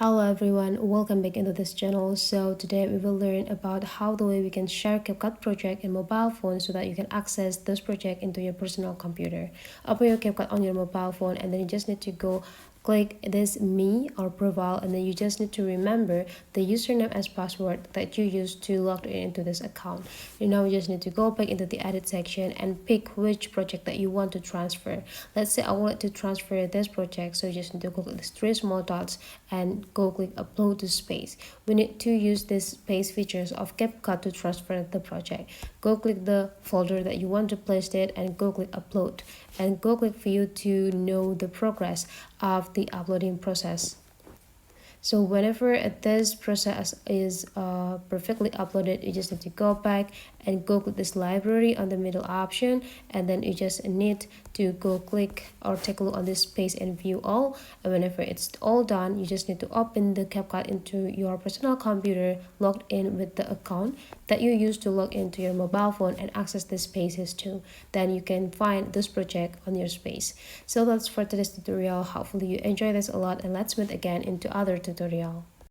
Hello everyone, welcome back into this channel. So today we will learn about how the way we can share CapCut project in mobile phone so that you can access this project into your personal computer. Open your CapCut on your mobile phone and then you just need to go click this me or profile, and then you just need to remember the username as password that you used to log into this account. You now just need to go back into the edit section and pick which project that you want to transfer. Let's say I want to transfer this project, so you just need to click these three small dots and go click upload to space. We need to use this space features of CapCut to transfer the project. Go click the folder that you want to place it and go click upload, and go click for you to know the progress of the uploading process. So whenever this process is perfectly uploaded, you just need to go back and go click this library on the middle option, and then you just need to go click or take a look on this space and view all. And whenever it's all done, you just need to open the CapCut into your personal computer logged in with the account that you used to log into your mobile phone and access the spaces too. Then you can find this project on your space. So that's for today's tutorial. Hopefully you enjoy this a lot, and let's meet again into other tutorial.